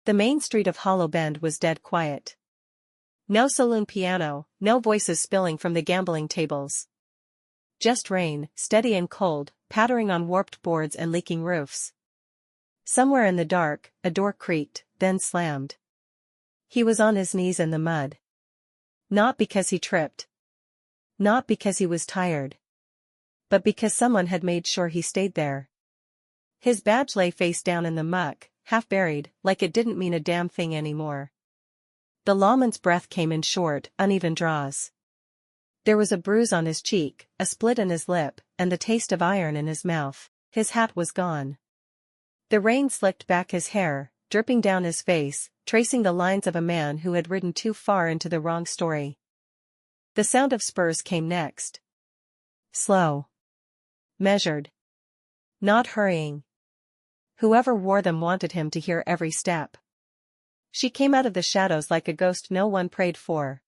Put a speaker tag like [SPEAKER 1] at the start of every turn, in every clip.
[SPEAKER 1] The main street of Hollow Bend was dead quiet. No saloon piano, no voices spilling from the gambling tables. Just rain, steady and cold, pattering on warped boards and leaking roofs. Somewhere in the dark, a door creaked, then slammed. He was on his knees in the mud. Not because he tripped. Not because he was tired. But because someone had made sure he stayed there. His badge lay face down in the muck, half buried, like it didn't mean a damn thing anymore. The lawman's breath came in short, uneven draws. There was a bruise on his cheek, a split in his lip, and the taste of iron in his mouth. His hat was gone. The rain slicked back his hair, dripping down his face, tracing the lines of a man who had ridden too far into the wrong story. The sound of spurs came next. Slow. Measured. Not hurrying. Whoever wore them wanted him to hear every step. She came out of the shadows like a ghost no one prayed for.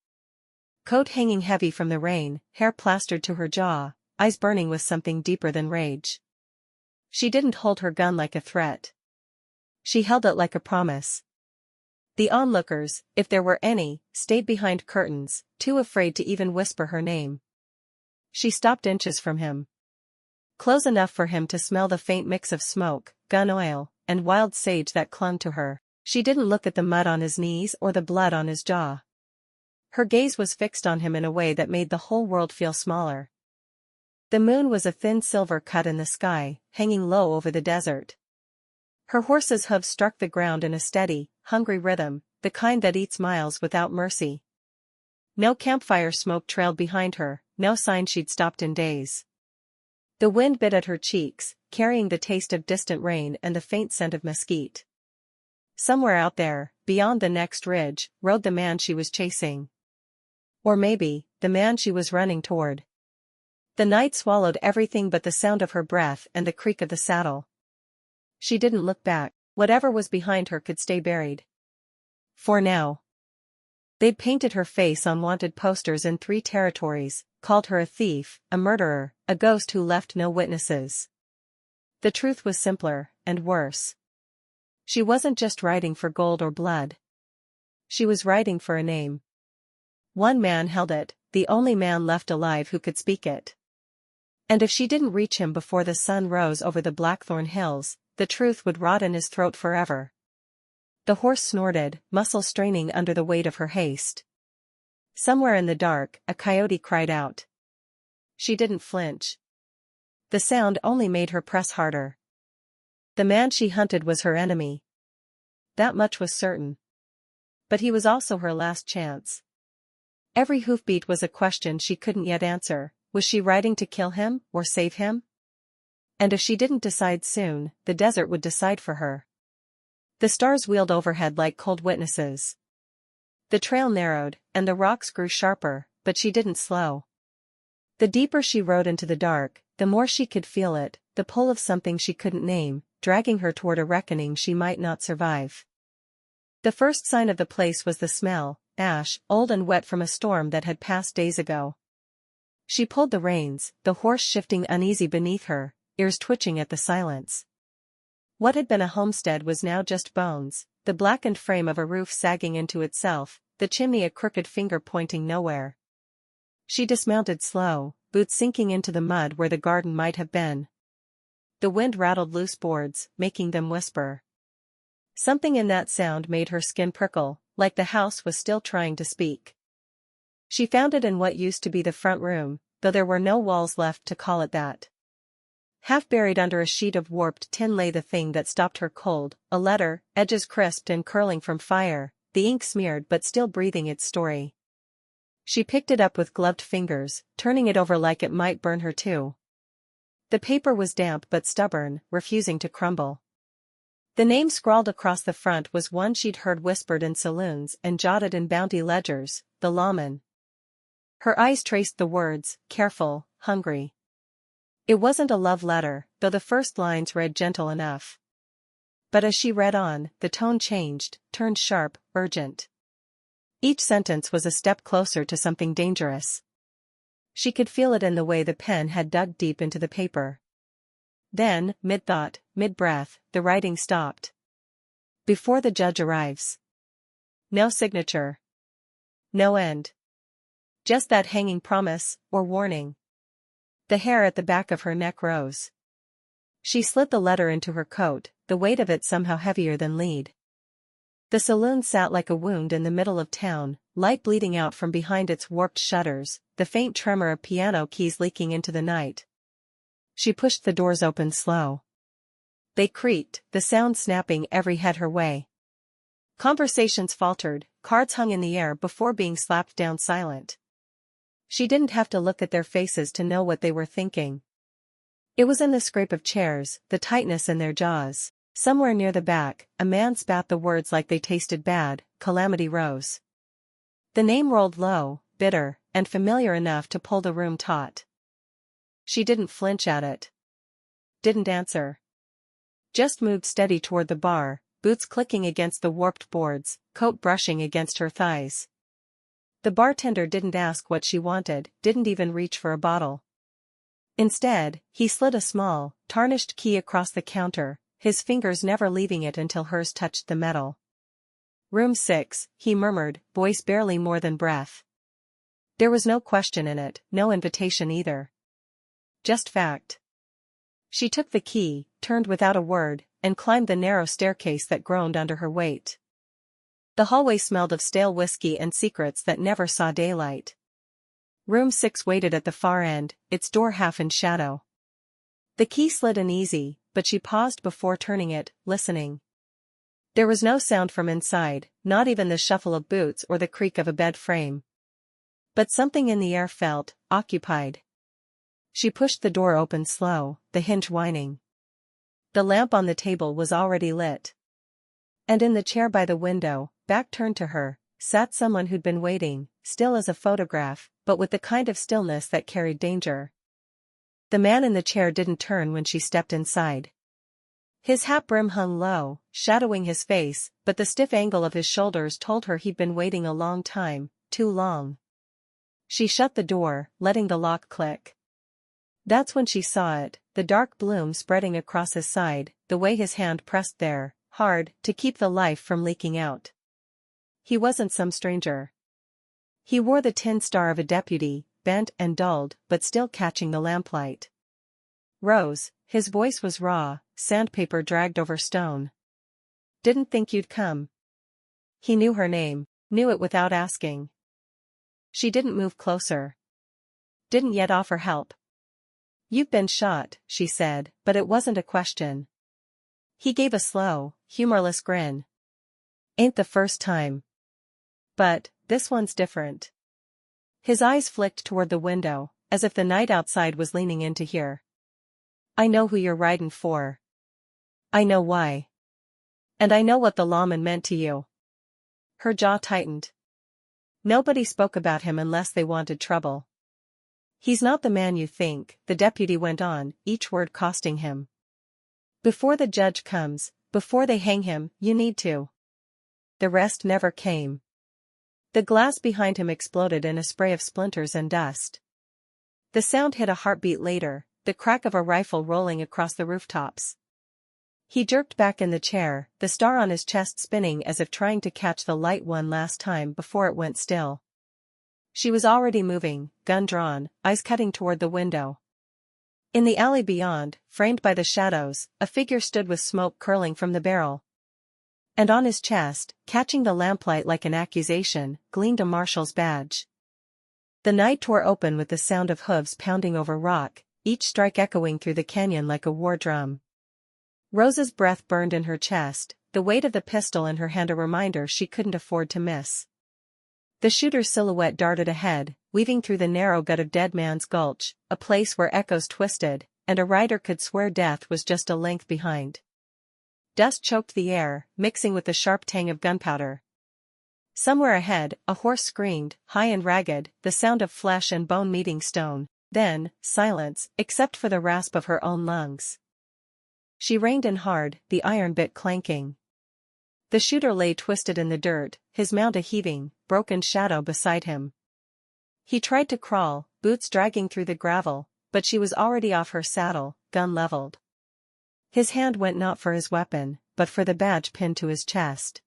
[SPEAKER 1] Coat hanging heavy from the rain, hair plastered to her jaw, eyes burning with something deeper than rage. She didn't hold her gun like a threat. She held it like a promise. The onlookers, if there were any, stayed behind curtains, too afraid to even whisper her name. She stopped inches from him. Close enough for him to smell the faint mix of smoke, gun oil, and wild sage that clung to her. She didn't look at the mud on his knees or the blood on his jaw. Her gaze was fixed on him in a way that made the whole world feel smaller. The moon was a thin silver cut in the sky, hanging low over the desert. Her horse's hooves struck the ground in a steady, hungry rhythm, the kind that eats miles without mercy. No campfire smoke trailed behind her, no sign she'd stopped in days. The wind bit at her cheeks, carrying the taste of distant rain and the faint scent of mesquite. Somewhere out there, beyond the next ridge, rode the man she was chasing. Or maybe, the man she was running toward. The night swallowed everything but the sound of her breath and the creak of the saddle. She didn't look back. Whatever was behind her could stay buried. For now. They'd painted her face on wanted posters in 3 territories, called her a thief, a murderer, a ghost who left no witnesses. The truth was simpler, and worse. She wasn't just riding for gold or blood. She was riding for a name. One man held it, the only man left alive who could speak it. And if she didn't reach him before the sun rose over the Blackthorn Hills, the truth would rot in his throat forever. The horse snorted, muscles straining under the weight of her haste. Somewhere in the dark, a coyote cried out. She didn't flinch. The sound only made her press harder. The man she hunted was her enemy. That much was certain. But he was also her last chance. Every hoofbeat was a question she couldn't yet answer. Was she riding to kill him, or save him? And if she didn't decide soon, the desert would decide for her. The stars wheeled overhead like cold witnesses. The trail narrowed, and the rocks grew sharper, but she didn't slow. The deeper she rode into the dark, the more she could feel it, the pull of something she couldn't name, dragging her toward a reckoning she might not survive. The first sign of the place was the smell, ash, old and wet from a storm that had passed days ago. She pulled the reins, the horse shifting uneasy beneath her, ears twitching at the silence. What had been a homestead was now just bones, the blackened frame of a roof sagging into itself, the chimney a crooked finger pointing nowhere. She dismounted slow, boots sinking into the mud where the garden might have been. The wind rattled loose boards, making them whisper. Something in that sound made her skin prickle, like the house was still trying to speak. She found it in what used to be the front room, though there were no walls left to call it that. Half buried under a sheet of warped tin lay the thing that stopped her cold, a letter, edges crisped and curling from fire, the ink smeared but still breathing its story. She picked it up with gloved fingers, turning it over like it might burn her too. The paper was damp but stubborn, refusing to crumble. The name scrawled across the front was one she'd heard whispered in saloons and jotted in bounty ledgers, the Lawman. Her eyes traced the words, careful, hungry. It wasn't a love letter, though the first lines read gentle enough. But as she read on, the tone changed, turned sharp, urgent. Each sentence was a step closer to something dangerous. She could feel it in the way the pen had dug deep into the paper. Then, mid-thought, mid-breath, the writing stopped. Before the judge arrives. No signature. No end. Just that hanging promise, or warning. The hair at the back of her neck rose. She slid the letter into her coat, the weight of it somehow heavier than lead. The saloon sat like a wound in the middle of town, light bleeding out from behind its warped shutters, the faint tremor of piano keys leaking into the night. She pushed the doors open slow. They creaked, the sound snapping every head her way. Conversations faltered, cards hung in the air before being slapped down silent. She didn't have to look at their faces to know what they were thinking. It was in the scrape of chairs, the tightness in their jaws. Somewhere near the back, a man spat the words like they tasted bad, Calamity Rose. The name rolled low, bitter, and familiar enough to pull the room taut. She didn't flinch at it. Didn't answer. Just moved steady toward the bar, boots clicking against the warped boards, coat brushing against her thighs. The bartender didn't ask what she wanted, didn't even reach for a bottle. Instead, he slid a small, tarnished key across the counter, his fingers never leaving it until hers touched the metal. Room 6, he murmured, voice barely more than breath. There was no question in it, no invitation either. Just fact. She took the key, turned without a word, and climbed the narrow staircase that groaned under her weight. The hallway smelled of stale whiskey and secrets that never saw daylight. Room 6 waited at the far end, its door half in shadow. The key slid in easy, but she paused before turning it, listening. There was no sound from inside, not even the shuffle of boots or the creak of a bed frame. But something in the air felt occupied. She pushed the door open slow, the hinge whining. The lamp on the table was already lit. And in the chair by the window, back turned to her, sat someone who'd been waiting, still as a photograph, but with the kind of stillness that carried danger. The man in the chair didn't turn when she stepped inside. His hat brim hung low, shadowing his face, but the stiff angle of his shoulders told her he'd been waiting a long time, too long. She shut the door, letting the lock click. That's when she saw it, the dark bloom spreading across his side, the way his hand pressed there, hard, to keep the life from leaking out. He wasn't some stranger. He wore the tin star of a deputy, bent and dulled, but still catching the lamplight. Rose, his voice was raw, sandpaper dragged over stone. Didn't think you'd come. He knew her name, knew it without asking. She didn't move closer. Didn't yet offer help. You've been shot, she said, but it wasn't a question. He gave a slow, humorless grin. Ain't the first time. But, this one's different. His eyes flicked toward the window, as if the night outside was leaning in to hear. I know who you're riding for. I know why. And I know what the lawman meant to you. Her jaw tightened. Nobody spoke about him unless they wanted trouble. He's not the man you think, the deputy went on, each word costing him. Before the judge comes, before they hang him, you need to. The rest never came. The glass behind him exploded in a spray of splinters and dust. The sound hit a heartbeat later, the crack of a rifle rolling across the rooftops. He jerked back in the chair, the star on his chest spinning as if trying to catch the light one last time before it went still. She was already moving, gun drawn, eyes cutting toward the window. In the alley beyond, framed by the shadows, a figure stood with smoke curling from the barrel. And on his chest, catching the lamplight like an accusation, gleamed a marshal's badge. The night tore open with the sound of hooves pounding over rock, each strike echoing through the canyon like a war drum. Rose's breath burned in her chest, the weight of the pistol in her hand a reminder she couldn't afford to miss. The shooter's silhouette darted ahead, weaving through the narrow gut of Dead Man's Gulch, a place where echoes twisted, and a rider could swear death was just a length behind. Dust choked the air, mixing with the sharp tang of gunpowder. Somewhere ahead, a horse screamed, high and ragged, the sound of flesh and bone meeting stone. Then, silence, except for the rasp of her own lungs. She reined in hard, the iron bit clanking. The shooter lay twisted in the dirt, his mount a heaving, broken shadow beside him. He tried to crawl, boots dragging through the gravel, but she was already off her saddle, gun leveled. His hand went not for his weapon, but for the badge pinned to his chest.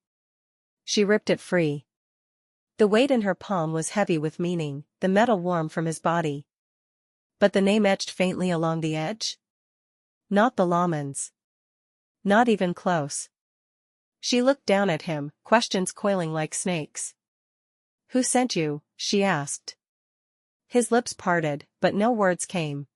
[SPEAKER 1] She ripped it free. The weight in her palm was heavy with meaning, the metal warm from his body. But the name etched faintly along the edge? Not the Lawman's. Not even close. She looked down at him, questions coiling like snakes. "Who sent you?" she asked. His lips parted, but no words came.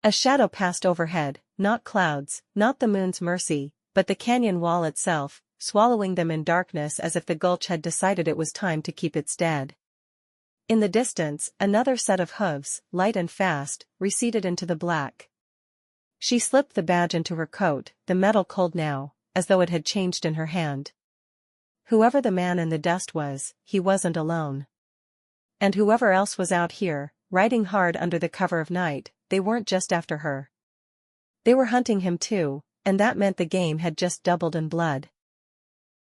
[SPEAKER 1] A shadow passed overhead, not clouds, not the moon's mercy, but the canyon wall itself, swallowing them in darkness as if the gulch had decided it was time to keep its dead. In the distance, another set of hooves, light and fast, receded into the black. She slipped the badge into her coat, the metal cold now, as though it had changed in her hand. Whoever the man in the dust was, he wasn't alone. And whoever else was out here, riding hard under the cover of night, they weren't just after her. They were hunting him too, and that meant the game had just doubled in blood.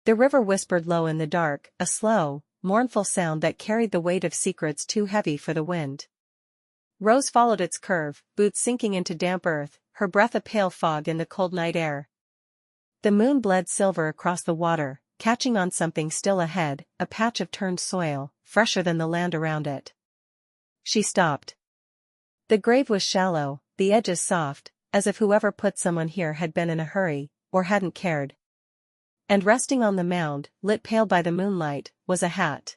[SPEAKER 1] The river whispered low in the dark, a slow, mournful sound that carried the weight of secrets too heavy for the wind. Rose followed its curve, boots sinking into damp earth, her breath a pale fog in the cold night air. The moon bled silver across the water, catching on something still ahead, a patch of turned soil, fresher than the land around it. She stopped. The grave was shallow, the edges soft, as if whoever put someone here had been in a hurry, or hadn't cared. And resting on the mound, lit pale by the moonlight, was a hat.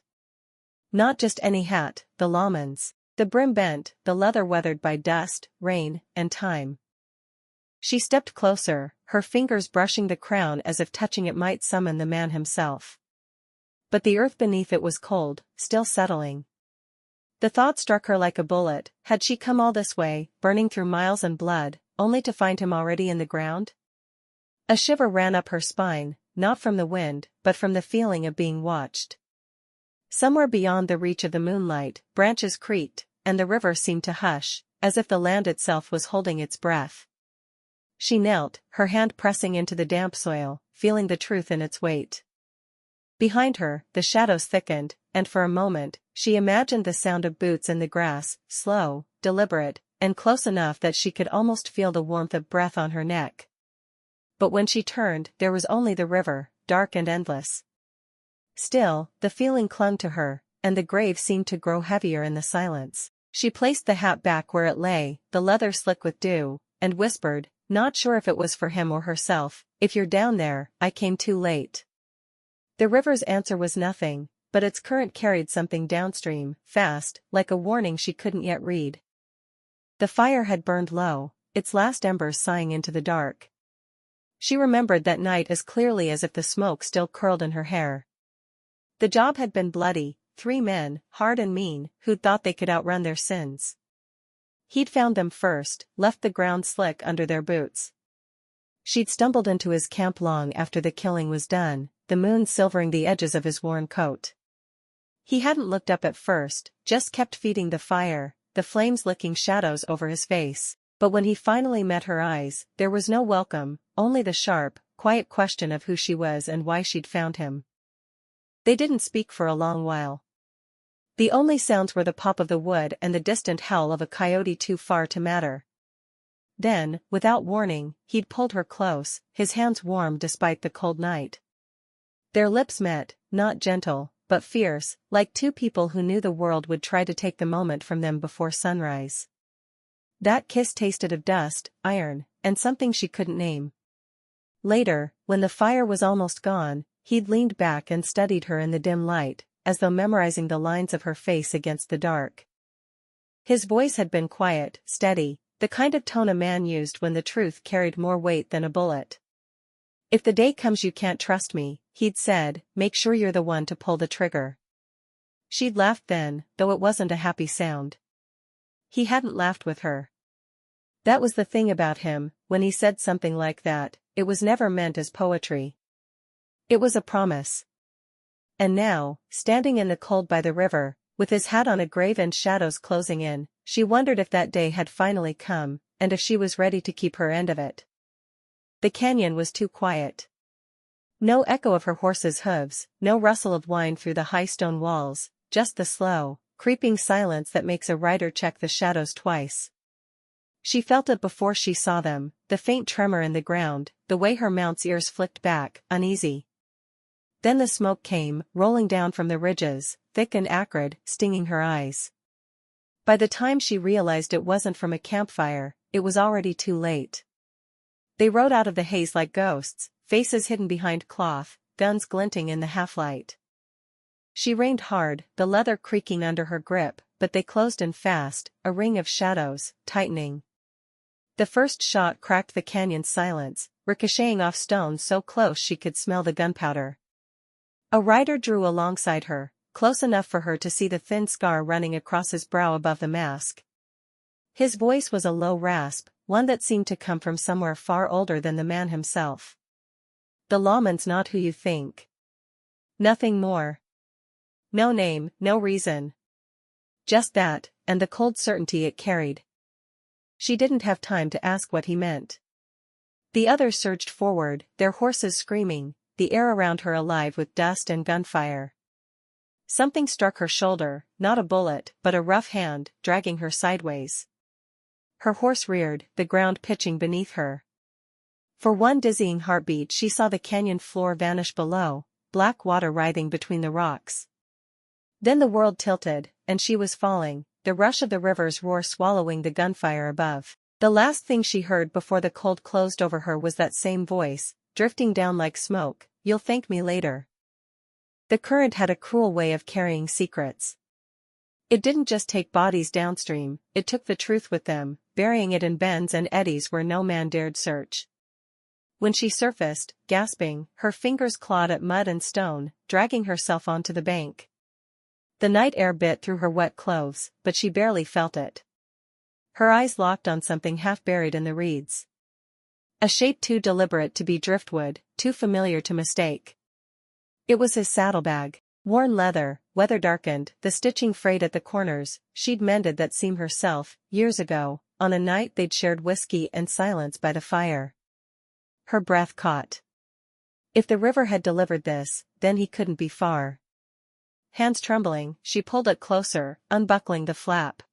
[SPEAKER 1] Not just any hat, the Lawman's, the brim bent, the leather weathered by dust, rain, and time. She stepped closer, her fingers brushing the crown as if touching it might summon the man himself. But the earth beneath it was cold, still settling. The thought struck her like a bullet, had she come all this way, burning through miles and blood, only to find him already in the ground? A shiver ran up her spine, not from the wind, but from the feeling of being watched. Somewhere beyond the reach of the moonlight, branches creaked, and the river seemed to hush, as if the land itself was holding its breath. She knelt, her hand pressing into the damp soil, feeling the truth in its weight. Behind her, the shadows thickened, and for a moment, she imagined the sound of boots in the grass, slow, deliberate, and close enough that she could almost feel the warmth of breath on her neck. But when she turned, there was only the river, dark and endless. Still, the feeling clung to her, and the grave seemed to grow heavier in the silence. She placed the hat back where it lay, the leather slick with dew, and whispered, not sure if it was for him or herself, "If you're down there, I came too late." The river's answer was nothing, but its current carried something downstream, fast, like a warning she couldn't yet read. The fire had burned low, its last embers sighing into the dark. She remembered that night as clearly as if the smoke still curled in her hair. The job had been bloody, 3 men, hard and mean, who'd thought they could outrun their sins. He'd found them first, left the ground slick under their boots. She'd stumbled into his camp long after the killing was done, the moon silvering the edges of his worn coat. He hadn't looked up at first, just kept feeding the fire, the flames licking shadows over his face. But when he finally met her eyes, there was no welcome, only the sharp, quiet question of who she was and why she'd found him. They didn't speak for a long while. The only sounds were the pop of the wood and the distant howl of a coyote too far to matter. Then, without warning, he'd pulled her close, his hands warm despite the cold night. Their lips met, not gentle, but fierce, like 2 people who knew the world would try to take the moment from them before sunrise. That kiss tasted of dust, iron, and something she couldn't name. Later, when the fire was almost gone, he'd leaned back and studied her in the dim light, as though memorizing the lines of her face against the dark. His voice had been quiet, steady, the kind of tone a man used when the truth carried more weight than a bullet. "If the day comes you can't trust me," he'd said, "make sure you're the one to pull the trigger." She'd laughed then, though it wasn't a happy sound. He hadn't laughed with her. That was the thing about him, when he said something like that, it was never meant as poetry. It was a promise. And now, standing in the cold by the river, with his hat on a grave and shadows closing in, she wondered if that day had finally come, and if she was ready to keep her end of it. The canyon was too quiet. No echo of her horse's hooves, no rustle of wine through the high stone walls, just the slow, creeping silence that makes a rider check the shadows twice. She felt it before she saw them, the faint tremor in the ground, the way her mount's ears flicked back, uneasy. Then the smoke came, rolling down from the ridges, thick and acrid, stinging her eyes. By the time she realized it wasn't from a campfire, it was already too late. They rode out of the haze like ghosts, faces hidden behind cloth, guns glinting in the half-light. She reined hard, the leather creaking under her grip, but they closed in fast, a ring of shadows, tightening. The first shot cracked the canyon's silence, ricocheting off stones so close she could smell the gunpowder. A rider drew alongside her, close enough for her to see the thin scar running across his brow above the mask. His voice was a low rasp, one that seemed to come from somewhere far older than the man himself. "The Lawman's not who you think." Nothing more. No name, no reason. Just that, and the cold certainty it carried. She didn't have time to ask what he meant. The others surged forward, their horses screaming, the air around her alive with dust and gunfire. Something struck her shoulder, not a bullet, but a rough hand, dragging her sideways. Her horse reared, the ground pitching beneath her. For one dizzying heartbeat she saw the canyon floor vanish below, black water writhing between the rocks. Then the world tilted, and she was falling, the rush of the river's roar swallowing the gunfire above. The last thing she heard before the cold closed over her was that same voice, drifting down like smoke, "You'll thank me later." The current had a cruel way of carrying secrets. It didn't just take bodies downstream, it took the truth with them, burying it in bends and eddies where no man dared search. When she surfaced, gasping, her fingers clawed at mud and stone, dragging herself onto the bank. The night air bit through her wet clothes, but she barely felt it. Her eyes locked on something half buried in the reeds. A shape too deliberate to be driftwood, too familiar to mistake. It was his saddlebag. Worn leather, weather-darkened, the stitching frayed at the corners. She'd mended that seam herself, years ago, on a night they'd shared whiskey and silence by the fire. Her breath caught. If the river had delivered this, then he couldn't be far. Hands trembling, she pulled it closer, unbuckling the flap.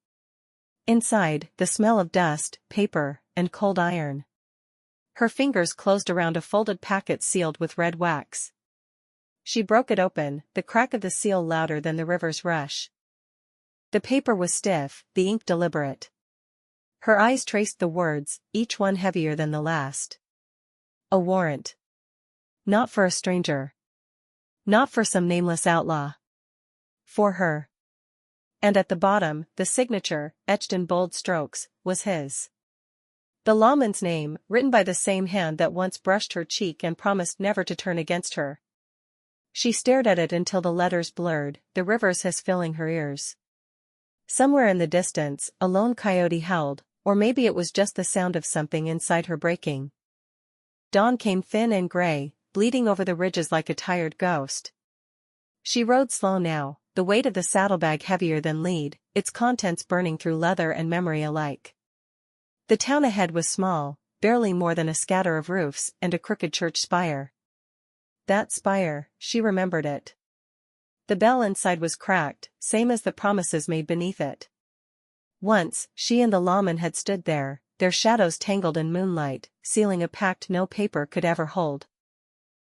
[SPEAKER 1] Inside, the smell of dust, paper, and cold iron. Her fingers closed around a folded packet sealed with red wax. She broke it open, the crack of the seal louder than the river's rush. The paper was stiff, the ink deliberate. Her eyes traced the words, each one heavier than the last. A warrant. Not for a stranger. Not for some nameless outlaw. For her. And at the bottom, the signature, etched in bold strokes, was his. The lawman's name, written by the same hand that once brushed her cheek and promised never to turn against her. She stared at it until the letters blurred, the river's hiss filling her ears. Somewhere in the distance, a lone coyote howled, or maybe it was just the sound of something inside her breaking. Dawn came thin and gray, bleeding over the ridges like a tired ghost. She rode slow now, the weight of the saddlebag heavier than lead, its contents burning through leather and memory alike. The town ahead was small, barely more than a scatter of roofs and a crooked church spire. That spire, she remembered it. The bell inside was cracked, same as the promises made beneath it. Once, she and the lawman had stood there, their shadows tangled in moonlight, sealing a pact no paper could ever hold.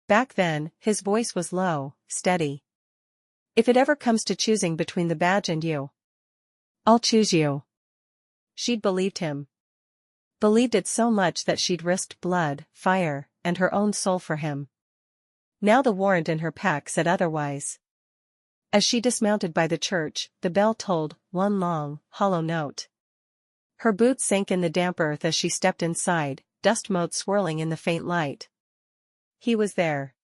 [SPEAKER 1] Back then, his voice was low, steady. "If it ever comes to choosing between the badge and you, I'll choose you." She'd believed him. Believed it so much that she'd risked blood, fire, and her own soul for him. Now the warrant in her pack said otherwise. As she dismounted by the church, the bell tolled, one long, hollow note. Her boots sank in the damp earth as she stepped inside, dust motes swirling in the faint light. He was there.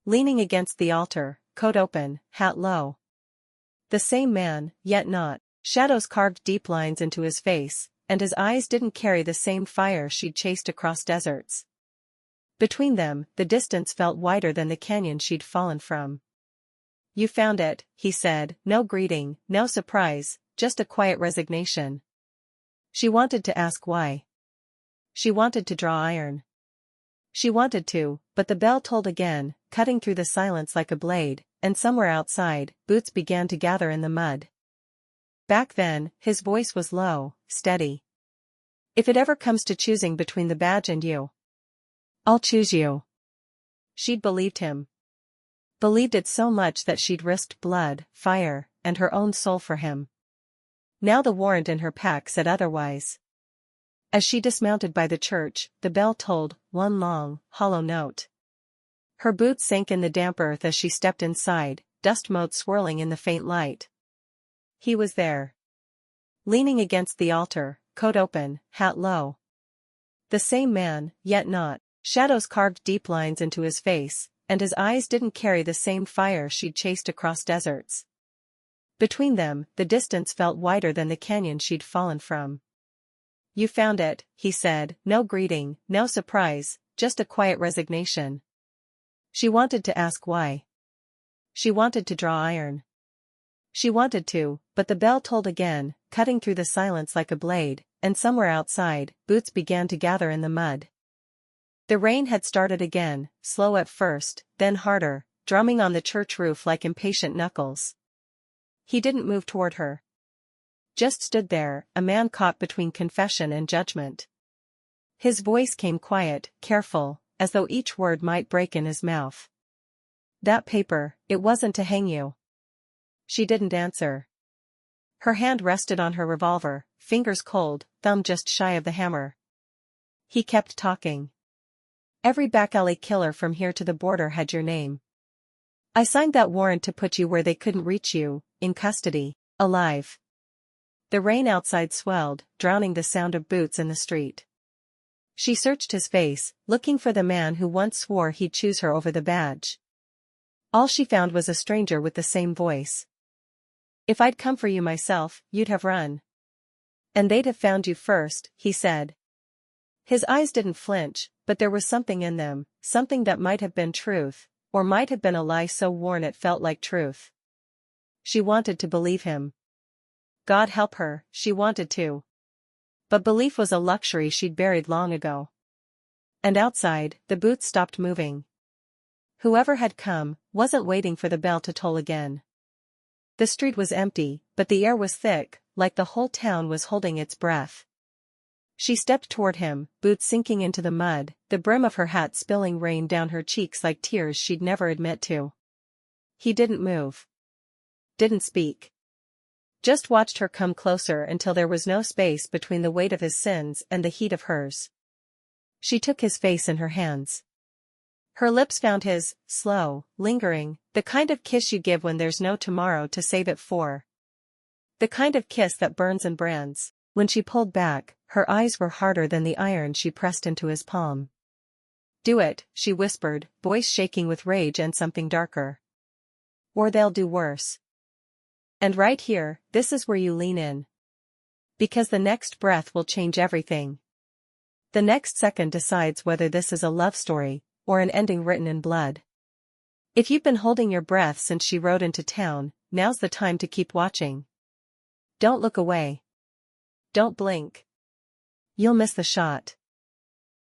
[SPEAKER 1] Leaning against the altar, coat open, hat low. The same man, yet not. Shadows carved deep lines into his face, and his eyes didn't carry the same fire she'd chased across deserts. Between them, the distance felt wider than the canyon she'd fallen from. "You found it," he said, no greeting, no surprise, just a quiet resignation. She wanted to ask why. She wanted to draw iron. She wanted to, but the bell tolled again, cutting through the silence like a blade, and somewhere outside, boots began to gather in the mud. Back then, his voice was low, steady. If it ever comes to choosing between the badge and you, I'll choose you. She'd believed him. Believed it so much that she'd risked blood, fire, and her own soul for him. Now the warrant in her pack said otherwise. As she dismounted by the church, the bell tolled, one long, hollow note. Her boots sank in the damp earth as she stepped inside, dust motes swirling in the faint light. He was there. Leaning against the altar, coat open, hat low. The same man, yet not. Shadows carved deep lines into his face, and his eyes didn't carry the same fire she'd chased across deserts. Between them, the distance felt wider than the canyon she'd fallen from. You found it, he said, no greeting, no surprise, just a quiet resignation. She wanted to ask why. She wanted to draw iron. She wanted to, but the bell tolled again, cutting through the silence like a blade, and somewhere outside, boots began to gather in the mud. The rain had started again, slow at first, then harder, drumming on the church roof like impatient knuckles. He didn't move toward her. Just stood there, a man caught between confession and judgment. His voice came quiet, careful, as though each word might break in his mouth. That paper, it wasn't to hang you. She didn't answer. Her hand rested on her revolver, fingers cold, thumb just shy of the hammer. He kept talking. Every back alley killer from here to the border had your name. I signed that warrant to put you where they couldn't reach you, in custody, alive. The rain outside swelled, drowning the sound of boots in the street. She searched his face, looking for the man who once swore he'd choose her over the badge. All she found was a stranger with the same voice. If I'd come for you myself, you'd have run. And they'd have found you first, he said. His eyes didn't flinch, but there was something in them, something that might have been truth, or might have been a lie so worn it felt like truth. She wanted to believe him. God help her, she wanted to. But belief was a luxury she'd buried long ago. And outside, the boots stopped moving. Whoever had come, wasn't waiting for the bell to toll again. The street was empty, but the air was thick, like the whole town was holding its breath. She stepped toward him, boots sinking into the mud, the brim of her hat spilling rain down her cheeks like tears she'd never admit to. He didn't move. Didn't speak. Just watched her come closer until there was no space between the weight of his sins and the heat of hers. She took his face in her hands. Her lips found his, slow, lingering, the kind of kiss you give when there's no tomorrow to save it for. The kind of kiss that burns and brands. When she pulled back, her eyes were harder than the iron she pressed into his palm. Do it, she whispered, voice shaking with rage and something darker. Or they'll do worse. And right here, this is where you lean in. Because the next breath will change everything. The next second decides whether this is a love story, or an ending written in blood. If you've been holding your breath since she rode into town, now's the time to keep watching. Don't look away. Don't blink. You'll miss the shot.